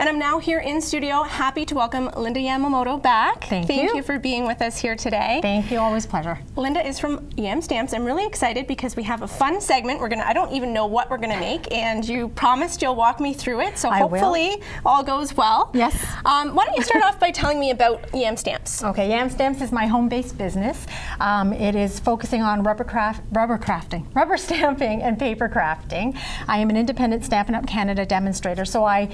And I'm now here in studio, happy to welcome Linda Yamamoto back. Thank you for being with us here today. Thank you, always a pleasure. Linda is from YamStamps. I'm really excited because we have a fun segment. I don't even know what we're gonna make, and you promised you'll walk me through it, so hopefully all goes well. Yes. Why don't you start off by telling me about YamStamps? Okay, YamStamps is my home-based business. It is focusing on rubber stamping and paper crafting. I am an independent Stampin' Up! Canada demonstrator, so I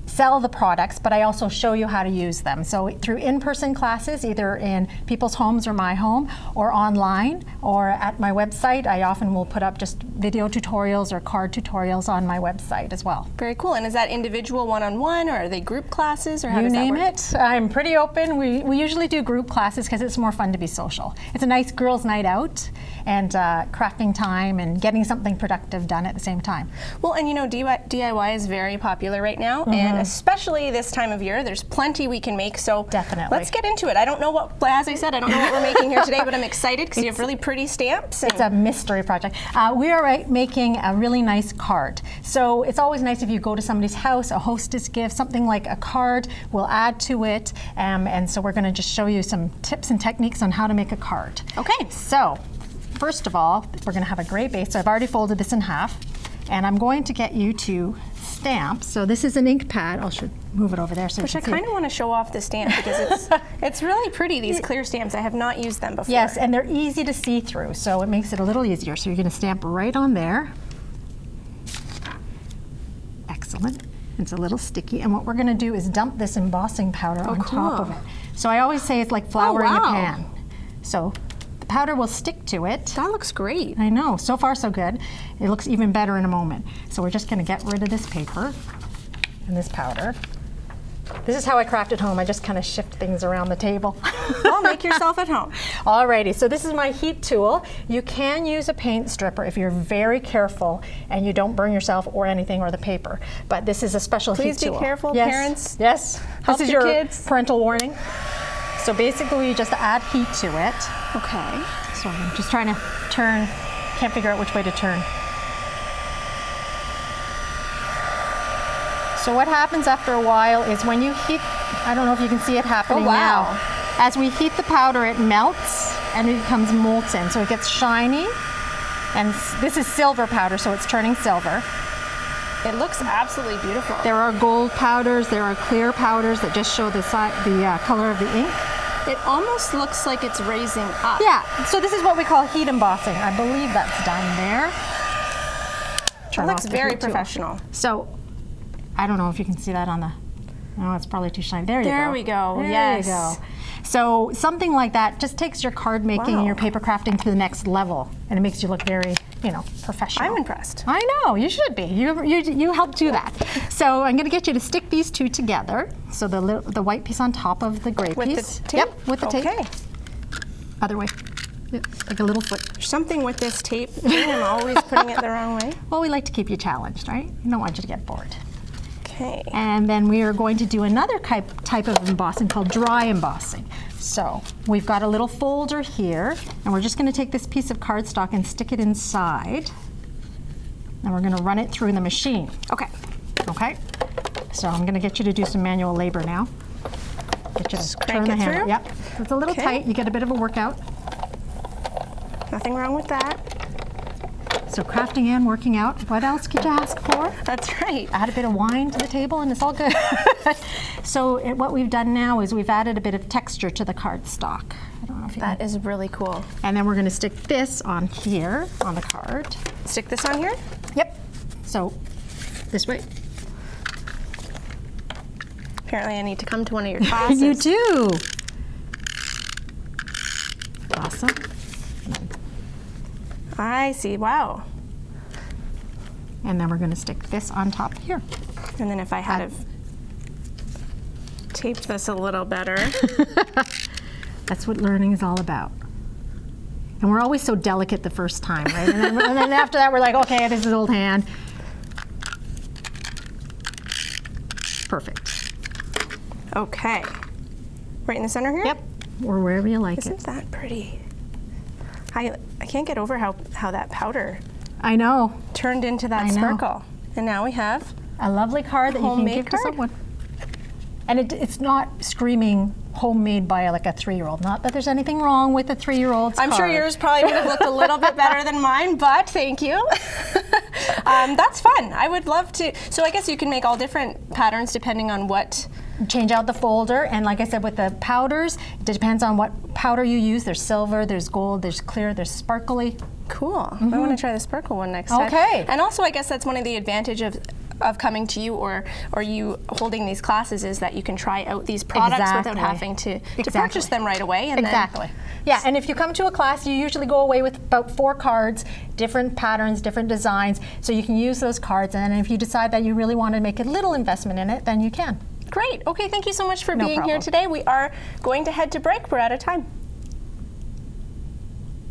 sell the products, but I also show you how to use them. So through in-person classes, either in people's homes or my home, or online, or at my website, I often will put up just video tutorials or card tutorials on my website as well. Very cool. And is that individual one-on-one, or are they group classes, or how does that work? You name it. I'm pretty open. We usually do group classes because it's more fun to be social. It's a nice girls' night out and crafting time and getting something productive done at the same time. Well, and you know, DIY is very popular right now, and especially this time of year, there's plenty we can make, so definitely. Let's get into it. I don't know what, as I said, I don't know what we're making here today, but I'm excited because you have really pretty stamps. It's a mystery project. We are making a really nice card. So it's always nice if you go to somebody's house, a hostess gift, something like a card, we'll add to it, and so we're going to just show you some tips and techniques on how to make a card. Okay. So, first of all, we're going to have a gray base. So I've already folded this in half, and I'm going to get you to stamp. So this is an ink pad. I should move it over there so you can see. I kind of want to show off the stamp because it's really pretty, these clear stamps. I have not used them before. Yes, and they're easy to see through, so it makes it a little easier. So you're going to stamp right on there. Excellent. It's a little sticky, and what we're going to do is dump this embossing powder on top of it. So I always say it's like flour in a pan. So the powder will stick to it. That looks great. I know, so far so good. It looks even better in a moment. So we're just going to get rid of this paper and this powder. This is how I craft at home. I just kind of shift things around the table. Well, make yourself at home. Alrighty, so this is my heat tool. You can use a paint stripper if you're very careful and you don't burn yourself or anything or the paper. But this is a special heat tool. Please be careful, yes. parents. Yes, Help this is your your kids. Parental warning. So basically, you just add heat to it. Okay. So I'm just trying to turn, can't figure out which way to turn. So what happens after a while is when you heat, I don't know if you can see it happening now. As we heat the powder, it melts and it becomes molten. So it gets shiny. And this is silver powder, so it's turning silver. It looks absolutely beautiful. There are gold powders, there are clear powders that just show the color of the ink. It almost looks like it's raising up. Yeah, so this is what we call heat embossing. I believe that's done there. It looks very professional. So, I don't know if you can see that on the, no, it's probably too shiny. There you go. There we go, there yes. You go. So something like that just takes your card making and your paper crafting to the next level, and it makes you look very, you know, professional. I'm impressed. I know, you should be. You helped do that. So I'm going to get you to stick these two together. So the white piece on top of the gray piece. With the tape? Yep, with the tape. Okay. Other way. Yep, like a little foot. There's something with this tape. I'm always putting it the wrong way. Well, we like to keep you challenged, right? We don't want you to get bored. Okay. And then we are going to do another type of embossing called dry embossing. So we've got a little folder here, and we're just going to take this piece of cardstock and stick it inside, and we're going to run it through the machine. Okay. Okay. So I'm going to get you to do some manual labor now. Get you to turn the handle. Yep. It's a little tight. You get a bit of a workout. Nothing wrong with that. So crafting and working out. What else could you ask for? That's right. Add a bit of wine to the table and it's all good. So what we've done now is we've added a bit of texture to the cardstock. I don't know if you That is really cool. And then we're going to stick this on here on the card. Stick this on here? Yep. So this way. Apparently I need to come to one of your classes. You do. Awesome. I see, wow. And then we're going to stick this on top here. And then if I had taped this a little better. That's what learning is all about. And we're always so delicate the first time, right? And then after that we're like, okay, this is old hand. Perfect. Okay. Right in the center here? Yep. Or wherever you like it. Isn't that pretty? I can't get over how that powder I know. turned into that sparkle. And now we have a lovely card that you can homemade give to card. someone. And it's not screaming homemade by like a 3-year-old. Not that there's anything wrong with a 3-year-old's I'm sure yours probably would have looked a little bit better than mine, but thank you. That's fun. I would love to. So I guess you can make all different patterns depending on what. Change out the folder, and like I said, with the powders, it depends on what powder you use. There's silver, there's gold, there's clear, there's sparkly. Cool. I want to try the sparkle one next time. Okay. And also, I guess that's one of the advantages of coming to you or you holding these classes is that you can try out these products without having to purchase them right away. And exactly. Yeah, and if you come to a class, you usually go away with about 4 cards, different patterns, different designs, so you can use those cards, and if you decide that you really want to make a little investment in it, then you can. Great. Okay, thank you so much for being here today. We are going to head to break. We're out of time.